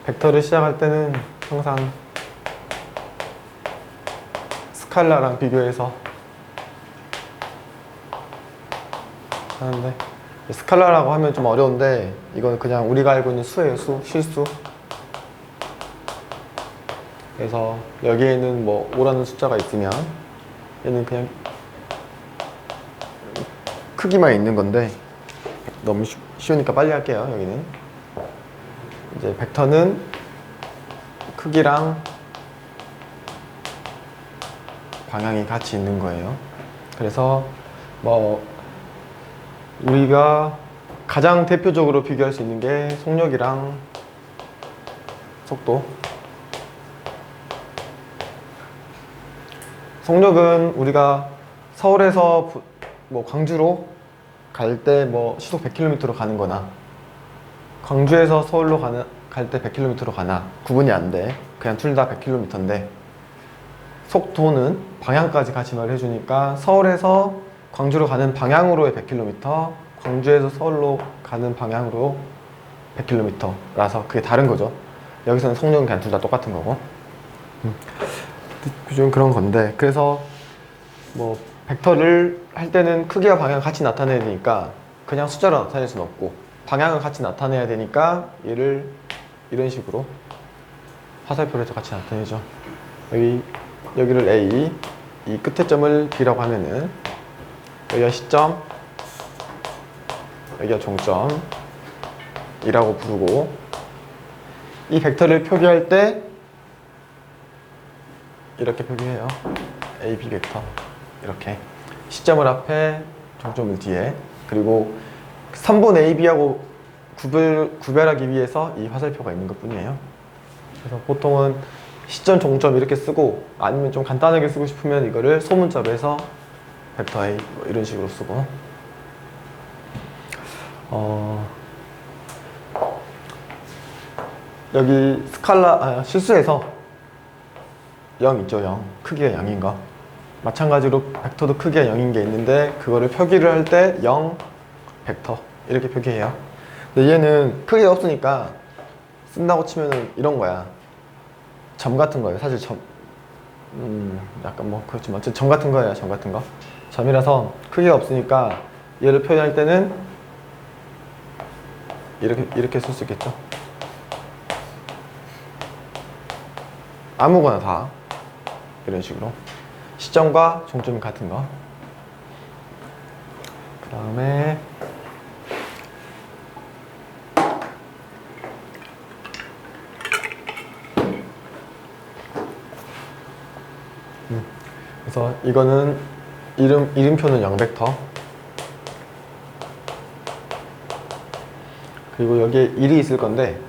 벡터를 시작할 때는 항상 스칼라랑 비교해서 하는데, 스칼라라고 하면 좀 어려운데 이건 그냥 우리가 알고 있는 수예요. 실수. 그래서 여기에는 뭐 5라는 숫자가 있으면 얘는 그냥 크기만 있는 건데, 너무 쉬우니까 빨리 할게요. 여기는 이제 벡터는 크기랑 방향이 같이 있는 거예요. 그래서 뭐 우리가 가장 대표적으로 비교할 수 있는 게 속력이랑 속도. 속력은 우리가 서울에서 뭐 광주로 갈 때 뭐 시속 100km로 가는 거나, 광주에서 서울로 갈 때 100km로 가나 구분이 안 돼. 그냥 둘 다 100km인데, 속도는 방향까지 같이 말해 주니까 서울에서 광주로 가는 방향으로의 100km, 광주에서 서울로 가는 방향으로 100km라서 그게 다른 거죠. 여기서는 속력은 그냥 둘 다 똑같은 거고. 좀 그런 건데, 그래서 뭐 벡터를 할 때는 크기와 방향 같이 나타내야 되니까 그냥 숫자로 나타낼 수는 없고, 방향을 같이 나타내야 되니까 얘를 이런 식으로 화살표로 해서 같이 나타내죠. 여기를 A, 이 끝에 점을 B라고 하면은 여기가 시점, 여기가 종점 이라고 부르고, 이 벡터를 표기할 때 이렇게 표기해요. A, B 벡터. 이렇게 시점을 앞에, 종점을 뒤에. 그리고 3분 A, B하고 구별하기 위해서 이 화살표가 있는 것 뿐이에요. 그래서 보통은 시점, 종점 이렇게 쓰고, 아니면 좀 간단하게 쓰고 싶으면 이거를 소문자로 해서 벡터 A 뭐 이런 식으로 쓰고. 여기 실수에서 0 있죠. 0. 크기가 0인 거. 마찬가지로 벡터도 크기가 0인 게 있는데, 그거를 표기를 할 때 0 벡터 이렇게 표기해요. 근데 얘는 크기가 없으니까 쓴다고 치면은 이런 거야. 점 같은 거예요. 사실 약간 뭐 그렇지만 어쨌든 점 같은 거예요. 점 같은 거. 점이라서 크기가 없으니까 얘를 표현할 때는 이렇게 쓸 수 있겠죠. 아무거나 다 이런 식으로 시점과 종점이 같은 거. 그 다음에 그래서 이거는 이름표는 0벡터, 그리고 여기에 1이 있을 건데,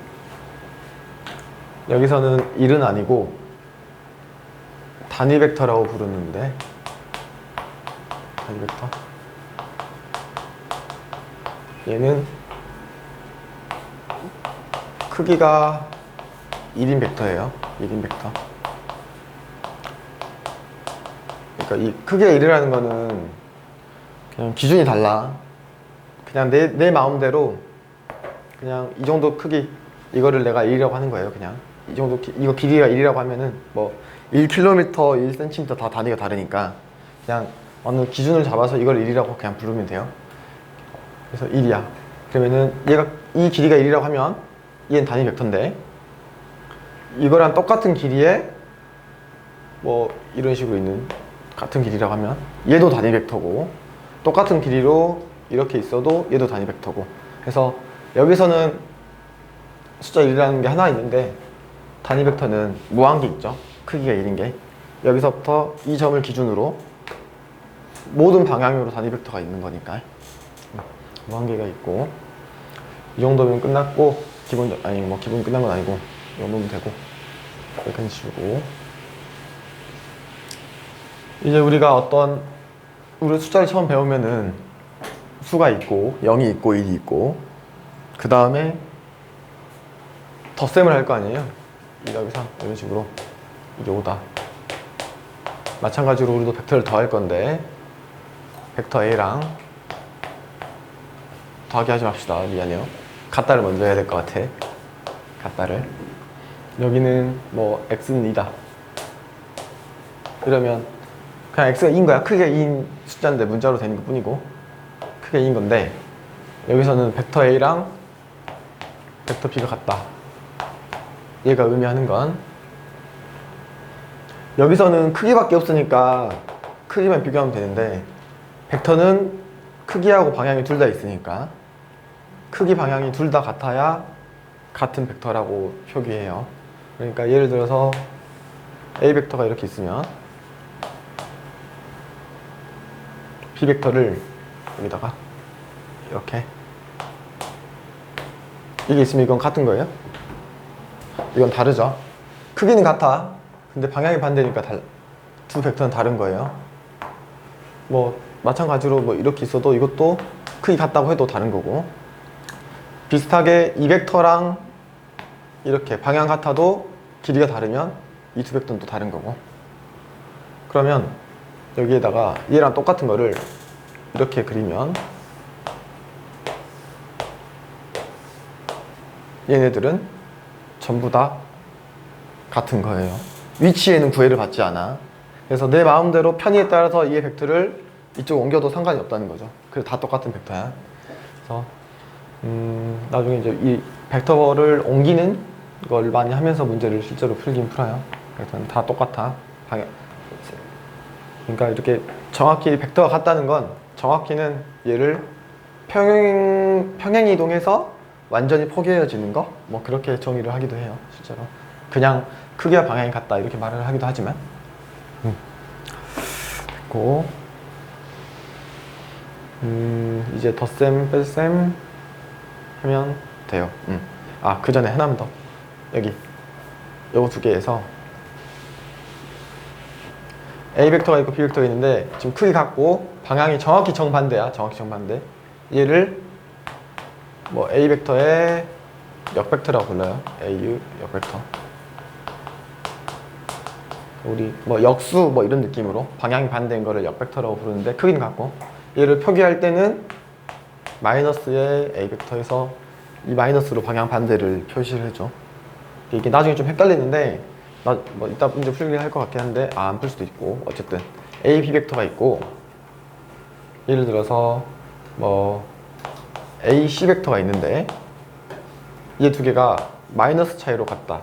여기서는 1은 아니고 단위 벡터라고 부르는데, 단위 벡터, 얘는 크기가 1인 벡터예요. 1인 벡터. 그러니까 이 크기가 1이라는 거는 그냥 기준이 달라. 그냥 내 마음대로 그냥 이 정도 크기, 이거를 내가 1이라고 하는 거예요. 그냥 이 정도 이거 길이가 1이라고 하면은 뭐 1km, 1cm 다 단위가 다르니까 그냥 어느 기준을 잡아서 이걸 1이라고 그냥 부르면 돼요. 그래서 1이야. 그러면은 얘가 이 길이가 1이라고 하면 얘는 단위 벡터인데, 이거랑 똑같은 길이에 뭐 이런 식으로 있는 같은 길이라고 하면 얘도 단위 벡터고, 똑같은 길이로 이렇게 있어도 얘도 단위 벡터고. 그래서 여기서는 숫자 1이라는 게 하나 있는데, 단위 벡터는 무한개 있죠. 크기가 1인 게. 여기서부터 이 점을 기준으로 모든 방향으로 단위 벡터가 있는 거니까 무한개가 있고, 이 정도면 끝났고, 기본 끝난 건 아니고 이 정도면 되고, 이렇게 치우고, 이제 우리가 우리 숫자를 처음 배우면은 수가 있고 0이 있고 1이 있고, 그 다음에 덧셈을 할 거 아니에요. 2-3 이런 식으로. 이게 5다. 마찬가지로 우리도 벡터를 더할 건데, 벡터 A랑 더하기 하지 맙시다. 미안해요. 같다를 먼저 해야 될 것 같아. 같다를. 여기는 뭐 x는 2다 이러면 그냥 x가 2인 거야. 크게 2인 숫자인데 문자로 되는 것 뿐이고 크게 2인 건데, 여기서는 벡터 a랑 벡터 b가 같다. 얘가 의미하는 건 여기서는 크기밖에 없으니까 크기만 비교하면 되는데, 벡터는 크기하고 방향이 둘 다 있으니까 크기 방향이 둘 다 같아야 같은 벡터라고 표기해요. 그러니까 예를 들어서 A 벡터가 이렇게 있으면 B 벡터를 여기다가 이렇게, 이게 있으면 이건 같은 거예요? 이건 다르죠? 크기는 같아. 근데 방향이 반대니까 두 벡터는 다른 거예요. 뭐 마찬가지로 뭐 이렇게 있어도 이것도 크기 같다고 해도 다른 거고, 비슷하게 이 벡터랑 이렇게 방향 같아도 길이가 다르면 이 두 벡터는 또 다른 거고. 그러면 여기에다가 얘랑 똑같은 거를 이렇게 그리면 얘네들은 전부 다 같은 거예요. 위치에는 구애를 받지 않아. 그래서 내 마음대로 편의에 따라서 이 벡터를 이쪽 옮겨도 상관이 없다는 거죠. 그래서 다 똑같은 벡터야. 그래서 나중에 이제 이 벡터를 옮기는 걸 많이 하면서 문제를 실제로 풀긴 풀어요. 그래서 다 똑같아. 방향. 그러니까 이렇게 정확히 벡터가 같다는 건, 정확히는 얘를 평행 이동해서 완전히 포개어지는 거? 뭐 그렇게 정의를 하기도 해요. 실제로 그냥 크기와 방향이 같다 이렇게 말을 하기도 하지만. 됐고, 이제 덧셈 뺄셈 하면 돼요. 그 전에 하나만 더. 여기 요거 두 개에서 A 벡터가 있고 B 벡터가 있는데 지금 크기 같고 방향이 정확히 정반대야. 정확히 정반대. 얘를 뭐 A 벡터의 역벡터라고 불러요. AU 역벡터. 우리 뭐 역수 뭐 이런 느낌으로 방향이 반대인 거를 역벡터라고 부르는데, 크기는 같고, 얘를 표기할 때는 마이너스의 A 벡터에서 이 마이너스로 방향 반대를 표시를 해줘. 이게 나중에 좀 헷갈리는데, 뭐 이따 문제 풀기 할 것 같긴 한데 안 풀 수도 있고, 어쨌든 A, B 벡터가 있고, 예를 들어서 뭐 A, C 벡터가 있는데 얘 두 개가 마이너스 차이로 같다.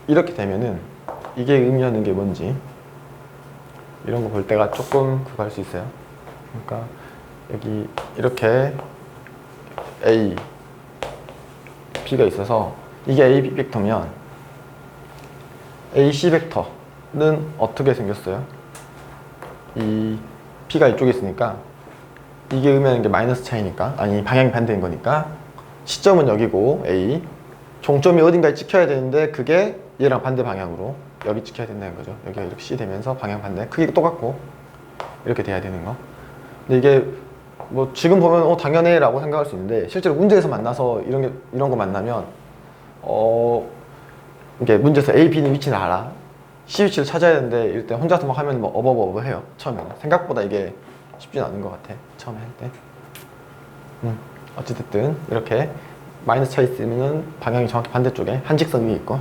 이렇게 되면은 이게 의미하는 게 뭔지 이런 거 볼 때가 조금 그거 할 수 있어요. 그러니까 여기 이렇게 A, B가 있어서 이게 A, B 벡터면 A, C 벡터는 어떻게 생겼어요? 이 B가 이쪽에 있으니까 이게 의미하는 게 마이너스 차이니까, 아니 방향이 반대인 거니까 시점은 여기고 A, 종점이 어딘가에 찍혀야 되는데 그게 얘랑 반대 방향으로 여기 찍혀야 된다는 거죠. 여기가 이렇게 C 되면서 방향 반대, 크기가 똑같고 이렇게 돼야 되는 거. 근데 이게 뭐 지금 보면 당연해 라고 생각할 수 있는데, 실제로 문제에서 만나서 이런 거 만나면 이게 문제에서 A, B는 위치는 알아. C 위치를 찾아야 되는데 이럴 때 혼자서 막 하면 뭐 어버버버 해요. 처음에는 생각보다 이게 쉽진 않은 것 같아. 처음에 할 때. 어찌됐든 이렇게 마이너스 차이 있으면 방향이 정확히 반대쪽에 한 직선 위에 있고.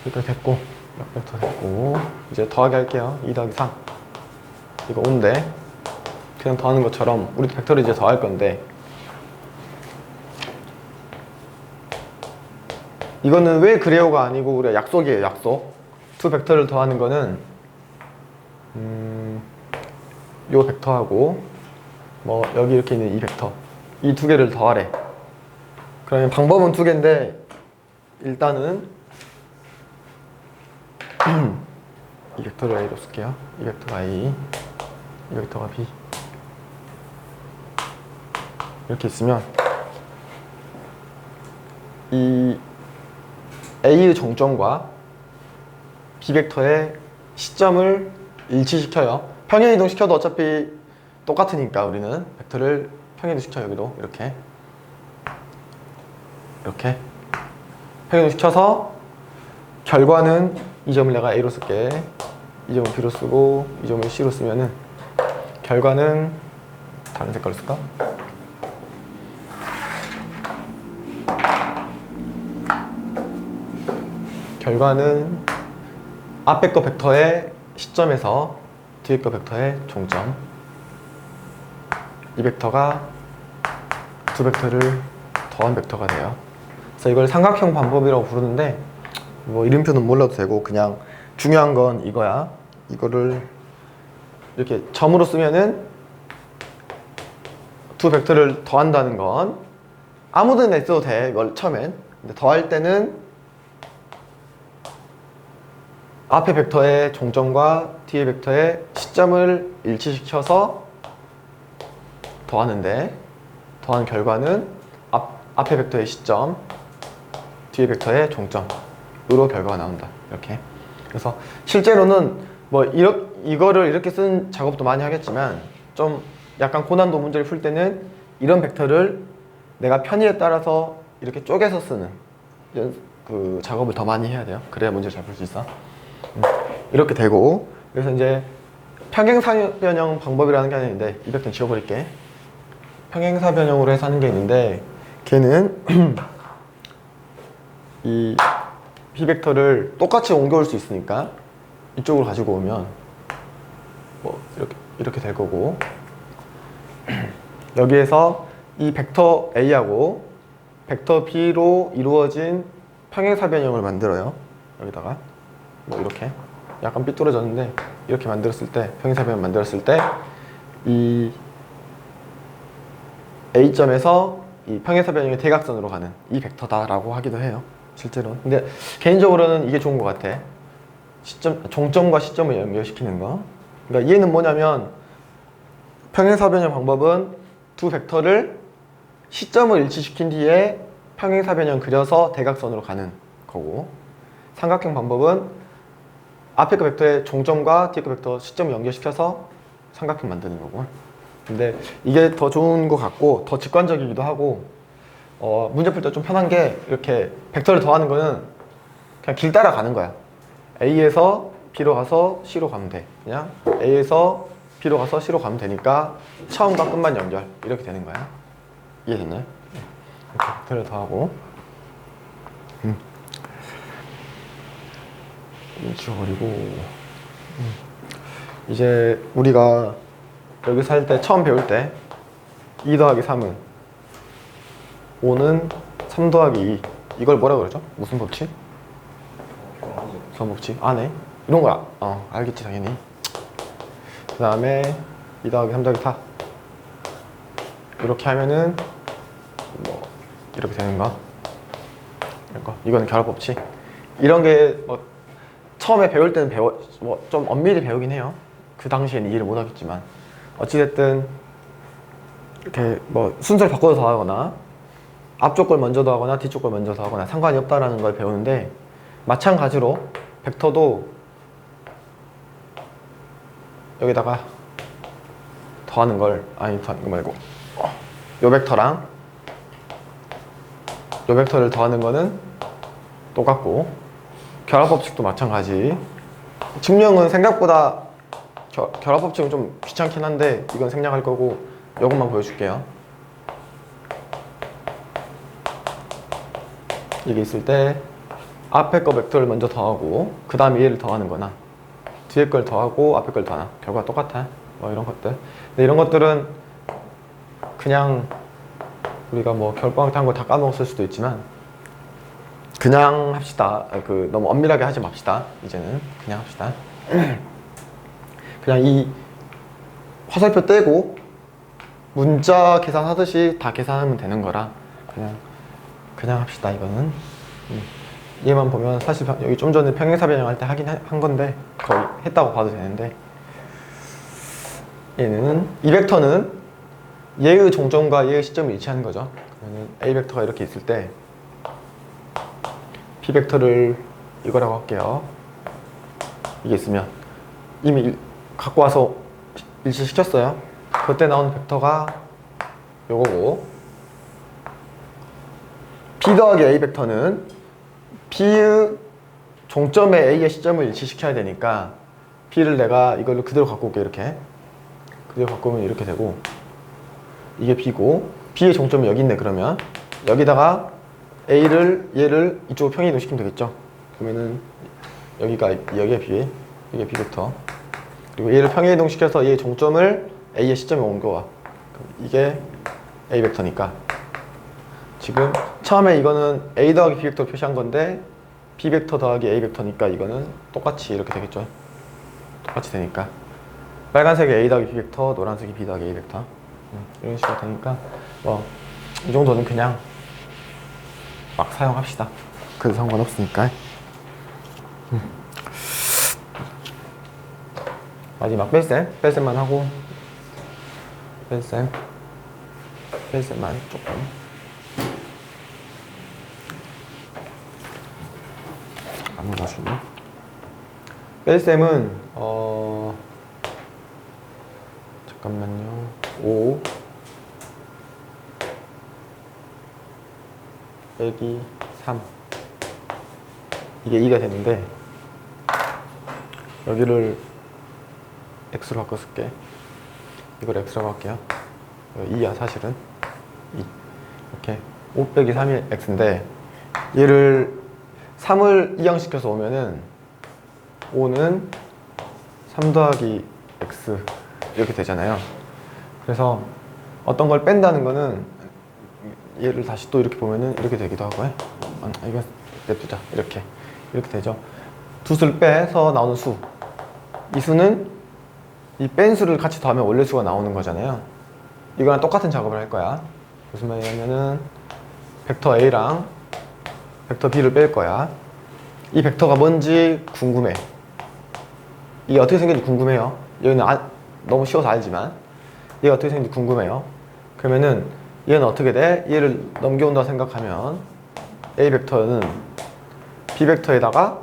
이렇게 됐고, 역벡터 됐고, 이제 더하기 할게요. 2 더하기 3 이거 5인데 그냥 더하는 것처럼 우리 벡터를 이제 더할 건데, 이거는 왜 그래요가 아니고 우리가 약속이에요. 약속. 두 벡터를 더하는 거는 요 벡터하고 뭐 여기 이렇게 있는 이 벡터, 이 두 개를 더하래. 그러면 방법은 두 개인데 일단은 이 벡터를 A로 쓸게요. 이 벡터가 A, 이 벡터가 B. 이렇게 있으면 이 A의 정점과 B 벡터의 시점을 일치시켜요. 평행이동 시켜도 어차피 똑같으니까 우리는 벡터를 평행이동 시켜. 여기도 이렇게 평행이동 시켜서 결과는 이 점을 내가 A로 쓸게, 이 점을 B로 쓰고 이 점을 C로 쓰면은 결과는 다른 색깔로 쓸까? 결과는 앞에 거 벡터의 시점에서 뒤에 거 벡터의 종점. 이 벡터가 두 벡터를 더한 벡터가 돼요. 그래서 이걸 삼각형 방법이라고 부르는데 뭐 이름표는 몰라도 되고 그냥 중요한 건 이거야. 이거를 이렇게 점으로 쓰면은 두 벡터를 더한다는 건 아무데나 있어도 돼. 이걸 처음엔. 근데 더할 때는 앞에 벡터의 종점과 뒤에 벡터의 시점을 일치시켜서 더하는데 더한 결과는 앞에 벡터의 시점, 뒤에 벡터의 종점으로 결과가 나온다. 이렇게. 그래서 실제로는 뭐 이거를 이렇게 쓴 작업도 많이 하겠지만 좀 약간 고난도 문제를 풀 때는 이런 벡터를 내가 편의에 따라서 이렇게 쪼개서 쓰는 그 작업을 더 많이 해야 돼요. 그래야 문제를 잘 풀 수 있어. 이렇게 되고, 그래서 이제 평행사변형 방법이라는 게 하나 있는데 이 벡터는 지워버릴게. 평행사변형으로 해서 하는 게 있는데 걔는 이 B 벡터를 똑같이 옮겨올 수 있으니까 이쪽으로 가지고 오면 뭐 이렇게 될 거고, 여기에서 이 벡터 A하고 벡터 B로 이루어진 평행사변형을 만들어요. 여기다가 뭐 이렇게 약간 삐뚤어졌는데 이렇게 만들었을 때, 평행사변형 만들었을 때 이 A점에서 이 평행사변형의 대각선으로 가는 이 벡터다라고 하기도 해요. 실제로. 근데 개인적으로는 이게 좋은 것 같아. 종점과 시점을 연결시키는 거. 그러니까 얘는 뭐냐면 평행사변형 방법은 두 벡터를 시점을 일치시킨 뒤에 평행사변형 그려서 대각선으로 가는 거고, 삼각형 방법은 앞에 그 벡터의 종점과 뒤에 그 벡터 시점을 연결시켜서 삼각형 만드는 거고. 근데 이게 더 좋은 것 같고 더 직관적이기도 하고, 문제 풀 때 좀 편한 게 이렇게 벡터를 더하는 거는 그냥 길 따라 가는 거야. A에서 B로 가서 C로 가면 돼. 그냥 A에서 B로 가서 C로 가면 되니까 처음과 끝만 연결, 이렇게 되는 거야. 이해됐나요? 이렇게 벡터를 더하고 지워버리고, 이제 우리가 여기서 할 때 처음 배울 때 2 더하기 3은 5는 3 더하기 2, 이걸 뭐라 그러죠? 무슨 법칙? 법칙? 네. 이런 거야. 알겠지 당연히. 그 다음에 2 더하기 3 더하기 4 이렇게 하면은 뭐 이렇게 되는 거. 이거는 결합법칙. 이런 게 뭐 처음에 배울 때는 뭐 좀 엄밀히 배우긴 해요. 그 당시에는 이해를 못 하겠지만 어찌됐든 이렇게 뭐 순서를 바꿔서 더하거나 앞쪽 걸 먼저 더하거나 뒤쪽 걸 먼저 더하거나 상관이 없다라는 걸 배우는데, 마찬가지로 벡터도 여기다가 더하는 걸, 더하는 거 말고 요 벡터랑 요 벡터를 더하는 거는 똑같고, 결합법칙도 마찬가지. 증명은 생각보다 결합법칙은 좀 귀찮긴 한데 이건 생략할 거고 이것만 보여줄게요. 이게 있을 때 앞에 거 벡터를 먼저 더하고 그 다음에 얘를 더하는 거나 뒤에 걸 더하고 앞에 걸 더하나 결과가 똑같아. 뭐 이런 것들. 근데 이런 것들은 그냥 우리가 뭐 겨울방학 때 한 거 다 까먹었을 수도 있지만 그냥 합시다. 너무 엄밀하게 하지 맙시다. 이제는 그냥 합시다. 그냥 이 화살표 떼고 문자 계산하듯이 다 계산하면 되는 거라 그냥 합시다. 이거는 얘만 보면 사실 여기 좀 전에 평행사변형 할 때 하긴 한 건데 거의 했다고 봐도 되는데, 얘는 이 벡터는 얘의 종점과 얘의 시점이 일치하는 거죠. 그러면 A 벡터가 이렇게 있을 때 B 벡터를 이거라고 할게요. 이게 있으면 이미 갖고 와서 일치시켰어요. 그때 나온 벡터가 요거고, B 더하기 A 벡터는 B의 종점에 A의 시점을 일치시켜야 되니까 B를 내가 이걸로 그대로 갖고 올게. 이렇게 그대로 갖고 오면 이렇게 되고, 이게 B고 B의 종점이 여기 있네. 그러면 여기다가 A를 얘를 이쪽으로 평행 이동시키면 되겠죠. 보면은 여기에 B 벡터. 그리고 얘를 평행 이동시켜서 얘의 종점을 A의 시점에 옮겨와. 이게 A 벡터니까 지금 처음에 이거는 A 더하기 B 벡터 표시한 건데 B 벡터 더하기 A 벡터니까 이거는 똑같이 이렇게 되겠죠. 똑같이 되니까 빨간색이 A 더하기 B 벡터, 노란색이 B 더하기 A 벡터 이런 식으로 되니까 뭐 이 정도는 그냥 막 사용합시다. 그래도 상관없으니까. 마지막 뺄셈만 하고 뺄셈만 조금 안 눌러주네. 뺄셈은 잠깐만요. 5 빼기 3 이게 2가 되는데 여기를 x로 바꿔 쓸게. 이걸 x라고 할게요. 2야 사실은 2 이렇게 5 빼기 3이 x인데 얘를 3을 이항시켜서 오면은 5는 3 더하기 x 이렇게 되잖아요. 그래서 어떤 걸 뺀다는 거는 얘를 다시 또 이렇게 보면은 이렇게 되기도 하고요. 이거 냅두자. 이렇게 되죠. 두 수를 빼서 나오는 수. 이 수는 이 뺀 수를 같이 더하면 원래 수가 나오는 거잖아요. 이거랑 똑같은 작업을 할 거야. 무슨 말이냐면은 벡터 A랑 벡터 B를 뺄 거야. 이 벡터가 뭔지 궁금해. 이게 어떻게 생긴지 궁금해요. 여기는 너무 쉬워서 알지만 얘가 어떻게 생긴지 궁금해요. 그러면은 얘는 어떻게 돼? 얘를 넘겨온다 생각하면 A 벡터는 B 벡터에다가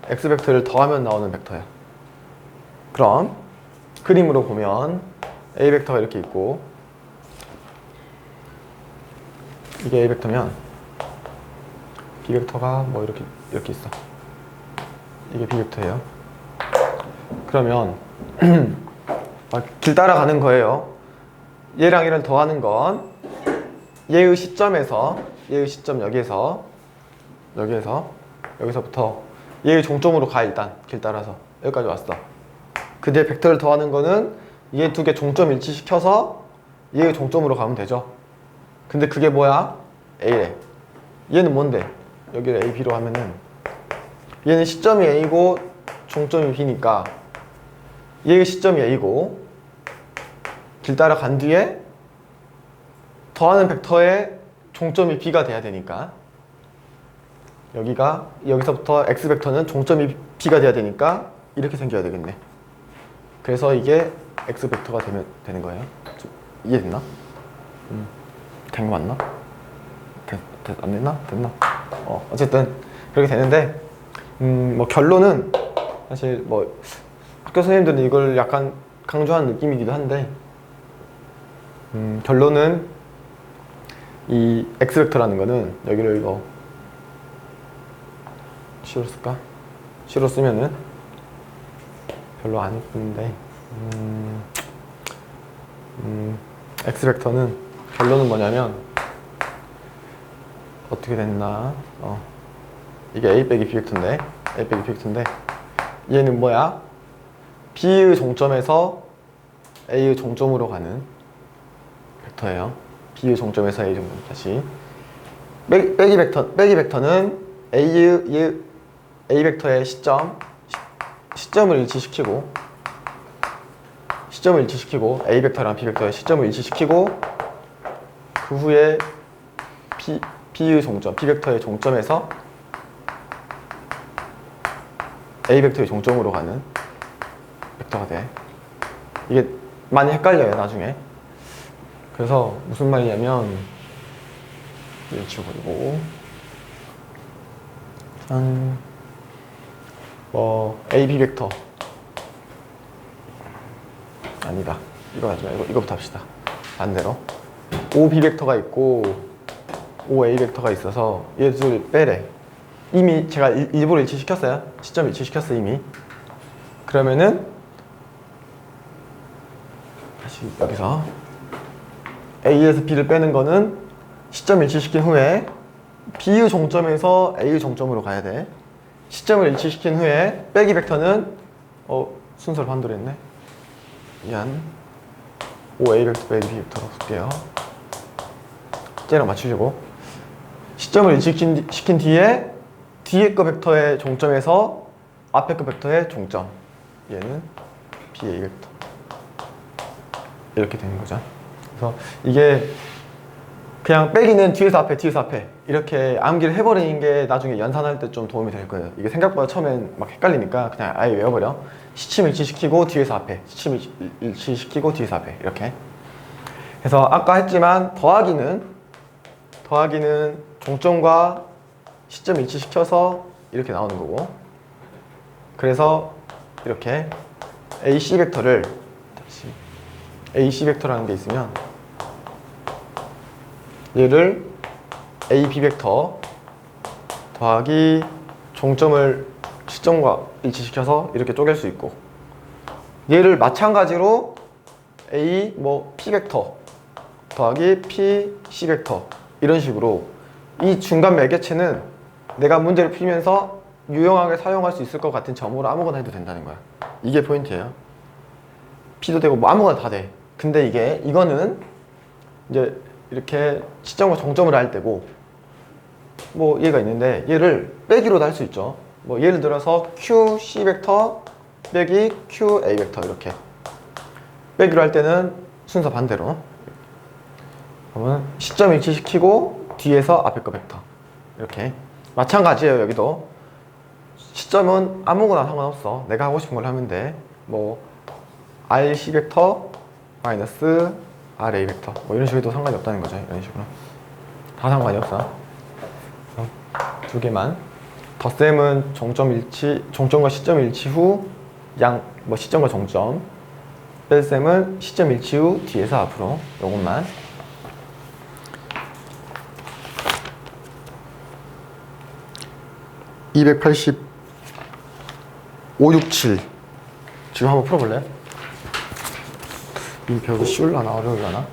X 벡터를 더하면 나오는 벡터야. 그럼 그림으로 보면 A 벡터가 이렇게 있고 이게 A 벡터면 B 벡터가 뭐 이렇게 있어. 이게 B 벡터예요. 그러면 길 따라가는 거예요. 얘랑 얘를 더하는 건 얘의 시점에서 얘의 시점 여기서부터 얘의 종점으로 가. 일단 길 따라서 여기까지 왔어. 그 뒤에 벡터를 더하는 거는 얘 두 개 종점 일치시켜서 얘의 종점으로 가면 되죠. 근데 그게 뭐야? A래. 얘는 뭔데? 여기를 A, B로 하면은 얘는 시점이 A고 종점이 B니까 얘의 시점이 A고 길 따라 간 뒤에 더하는 벡터의 종점이 B가 돼야 되니까 여기서부터 X 벡터는 종점이 B가 돼야 되니까 이렇게 생겨야 되겠네. 그래서 이게 X 벡터가 되는 거예요. 이해됐나? 된 거 맞나? 안 됐나? 됐나? 어쨌든 그렇게 되는데 뭐 결론은 사실 뭐 학교 선생님들은 이걸 약간 강조하는 느낌이기도 한데 결론은 이 X 벡터라는 거는 여기를 이거 C로 쓸까? C로 쓰면은 별로 안 예쁜데 X 벡터는 결론은 뭐냐면 어떻게 됐나? 이게 A 빼기 B 벡터인데 얘는 뭐야? B의 종점에서 A의 종점으로 가는 벡터예요. B의 종점에서 A 종점. 다시 빼기 벡터는 A 벡터의 시점을 일치시키고 A 벡터랑 B 벡터의 시점을 일치시키고 그 후에 B의 종점, B 벡터의 종점에서 A 벡터의 종점으로 가는 벡터가 돼. 이게 많이 헷갈려요 나중에. 그래서 무슨 말이냐면 이걸 지워버리고 A, B 벡터 아니다. 이거 하지 말고 이거부터 합시다. 반대로 O, B 벡터가 있고 O, A 벡터가 있어서 얘 둘 빼래. 이미 제가 일부러 일치시켰어요. 시점 일치시켰어 이미. 그러면은 다시 여기서 A에서 B를 빼는 거는 시점 일치시킨 후에 B의 종점에서 A의 종점으로 가야 돼. 시점을 일치시킨 후에 빼기 벡터는 순서를 반대했네. 미안. OA 벡터 빼기 B 벡터로 쓸게요. 쟤랑 맞추시고 시점을 일치시킨 뒤에 뒤에 거 벡터의 종점에서 앞에 거 벡터의 종점, 얘는 BA 벡터 이렇게 되는 거죠. 그래서 이게 그냥 빼기는 뒤에서 앞에 뒤에서 앞에 이렇게 암기를 해버리는 게 나중에 연산할 때 좀 도움이 될 거예요. 이게 생각보다 처음엔 막 헷갈리니까 그냥 아예 외워버려. 시침 일치시키고 뒤에서 앞에, 시침 일치시키고 뒤에서 앞에 이렇게. 그래서 아까 했지만 더하기는 종점과 시점 일치시켜서 이렇게 나오는 거고, 그래서 이렇게 AC 벡터를 AC 벡터라는 게 있으면 얘를 AB 벡터 더하기 종점을 시점과 일치시켜서 이렇게 쪼갤 수 있고, 얘를 마찬가지로 A P 벡터 더하기 P C 벡터 이런 식으로 이 중간 매개체는 내가 문제를 풀면서 유용하게 사용할 수 있을 것 같은 점으로 아무거나 해도 된다는 거야. 이게 포인트예요. P도 되고 뭐 아무거나 다 돼. 근데 이거는 이제 이렇게 시점과 종점을 할 때고, 뭐 얘가 있는데 얘를 빼기로도 할 수 있죠. 뭐 예를 들어서 QC 벡터 빼기 QA 벡터 이렇게 빼기로 할 때는 순서 반대로, 그러면 시점 일치시키고 뒤에서 앞에 거 벡터 이렇게. 마찬가지예요. 여기도 시점은 아무거나 상관없어. 내가 하고 싶은 걸 하면 돼. 뭐 RC 벡터 마이너스 RA 벡터 뭐 이런 식으로 해도 상관이 없다는 거죠. 이런 식으로 다 상관이 없어. 두 개만. 덧셈은 종점과 시점 일치 후 시점과 종점. 뺄셈은 시점 일치 후 뒤에서 앞으로. 요것만. (280) 567 지금 한번 풀어볼래? 이 벽이 쉬울라나 어려울라나?